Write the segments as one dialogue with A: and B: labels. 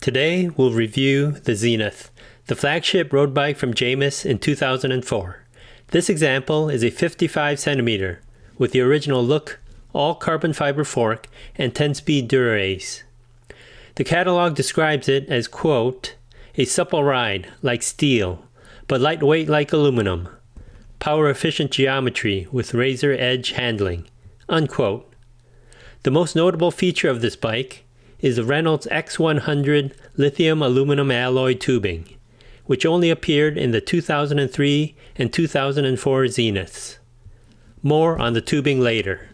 A: Today we'll review the Xenith, the flagship road bike from Xenith in 2004. This example is a 55 cm with the original look, all carbon fiber fork, and 10-speed Dura-Ace. The catalog describes it as, quote, a supple ride like steel, but lightweight like aluminum. Power-efficient geometry with razor-edge handling, unquote. The most notable feature of this bike is the Reynolds X100 lithium aluminum alloy tubing, which only appeared in the 2003 and 2004 Xeniths. More on the tubing later.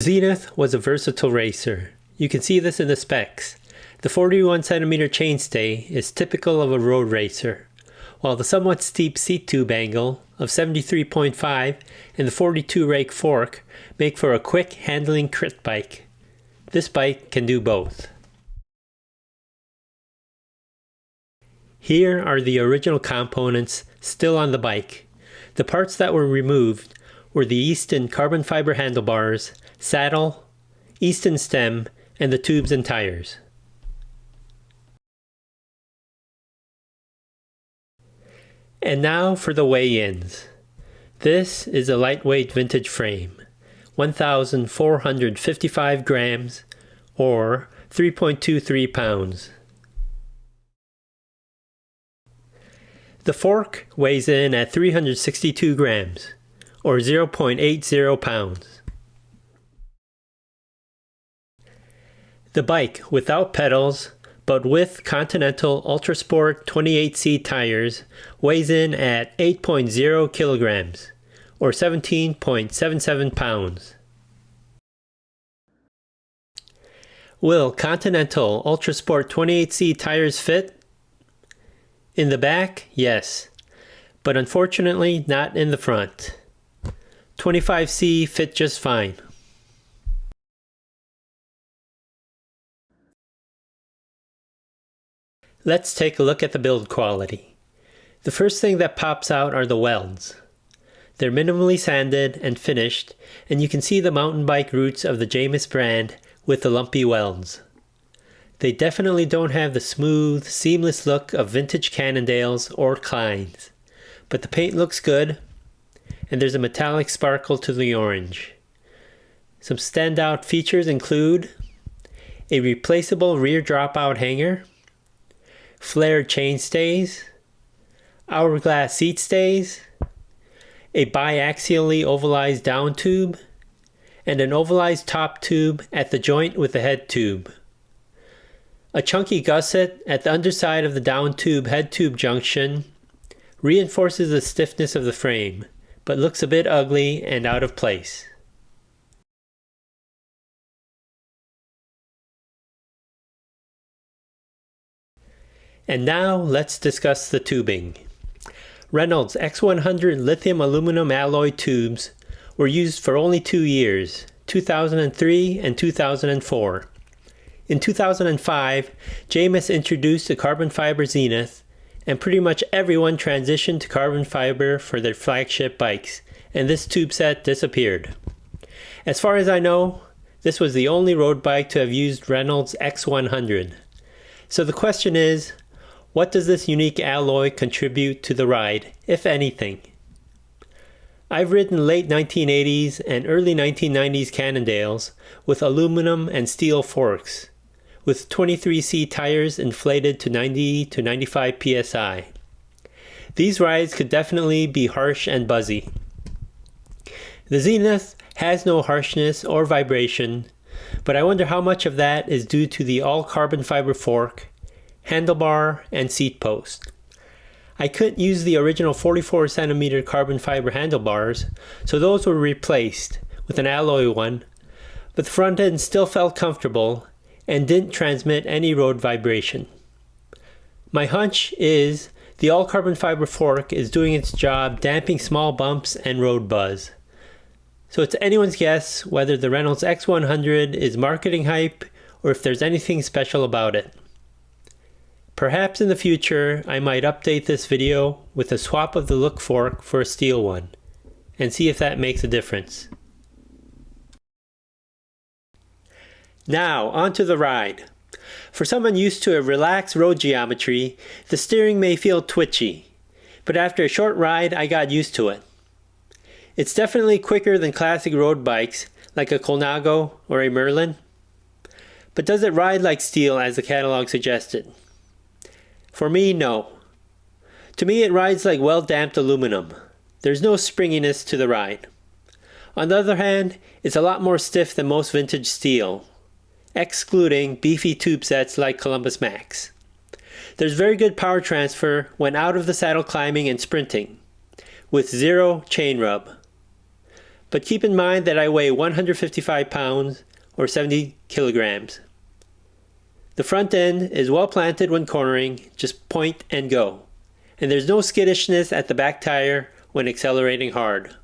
A: Xenith was a versatile racer. You can see this in the specs. The 41 cm chainstay is typical of a road racer, while the somewhat steep seat tube angle of 73.5 and the 42 rake fork make for a quick handling crit bike. This bike can do both. Here are the original components still on the bike. The parts that were removed were the Easton carbon fiber handlebars, saddle, Easton stem, and the tubes and tires. And now for the weigh-ins. This is a lightweight vintage frame, 1,455 grams or 3.23 pounds. The fork weighs in at 362 grams or 0.80 pounds. The bike without pedals but with Continental Ultrasport 28C tires weighs in at 8.0 kilograms or 17.77 pounds. Will Continental Ultrasport 28C tires fit? In the back, yes, but unfortunately not in the front. 25C fit just fine. Let's take a look at the build quality. The first thing that pops out are the welds. They're minimally sanded and finished, and you can see the mountain bike roots of the Xenith brand with the lumpy welds. They definitely don't have the smooth, seamless look of vintage Cannondales or Kleins, but the paint looks good, and there's a metallic sparkle to the orange. Some standout features include a replaceable rear dropout hanger, flared chain stays, hourglass seat stays, a biaxially ovalized down tube, and an ovalized top tube at the joint with the head tube. A chunky gusset at the underside of the down tube head tube junction reinforces the stiffness of the frame, but looks a bit ugly and out of place. And now let's discuss the tubing. Reynolds X100 lithium aluminum alloy tubes were used for only 2 years, 2003 and 2004. In 2005, Xenith introduced the carbon fiber Xenith, and pretty much everyone transitioned to carbon fiber for their flagship bikes, and this tube set disappeared. As far as I know, this was the only road bike to have used Reynolds X100. So the question is, what does this unique alloy contribute to the ride, if anything? I've ridden late 1980s and early 1990s Cannondales with aluminum and steel forks, with 23C tires inflated to 90 to 95 psi. These rides could definitely be harsh and buzzy. The Xenith has no harshness or vibration, but I wonder how much of that is due to the all carbon fiber fork, handlebar, and seat post. I couldn't use the original 44 cm carbon fiber handlebars, so those were replaced with an alloy one, but the front end still felt comfortable and didn't transmit any road vibration. My hunch is the all carbon fiber fork is doing its job damping small bumps and road buzz. So it's anyone's guess whether the Reynolds X100 is marketing hype or if there's anything special about it. Perhaps in the future I might update this video with a swap of the look fork for a steel one, and see if that makes a difference. Now, onto the ride. For someone used to a relaxed road geometry, the steering may feel twitchy, but after a short ride I got used to it. It's definitely quicker than classic road bikes like a Colnago or a Merlin, but does it ride like steel as the catalog suggested? For me, no. To me it rides like well-damped aluminum. There's no springiness to the ride. On the other hand, it's a lot more stiff than most vintage steel, excluding beefy tube sets like Columbus Max. There's very good power transfer when out of the saddle climbing and sprinting, with zero chain rub. But keep in mind that I weigh 155 pounds or 70 kilograms. The front end is well planted when cornering, just point and go. And there's no skittishness at the back tire when accelerating hard.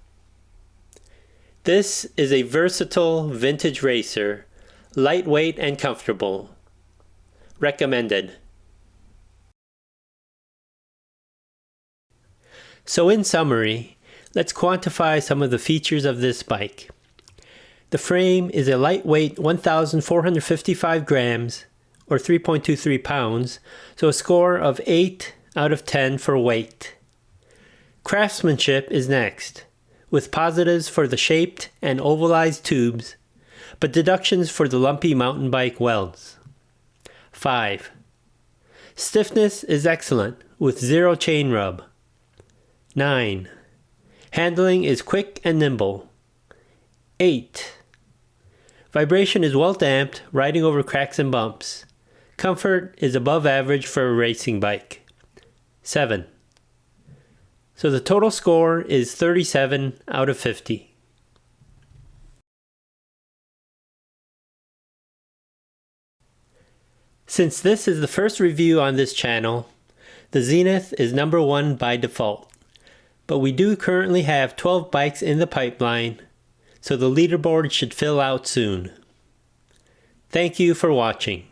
A: This is a versatile vintage racer, lightweight and comfortable. Recommended. So in summary, let's quantify some of the features of this bike. The frame is a lightweight 1,455 grams or 3.23 pounds, so a score of 8 out of 10 for weight. Craftsmanship is next, with positives for the shaped and ovalized tubes, but deductions for the lumpy mountain bike welds. 5. Stiffness is excellent, with zero chain rub. 9. Handling is quick and nimble. 8. Vibration is well damped, riding over cracks and bumps. Comfort is above average for a racing bike. 7. So the total score is 37 out of 50. Since this is the first review on this channel, the Xenith is number 1 by default. But we do currently have 12 bikes in the pipeline, so the leaderboard should fill out soon. Thank you for watching.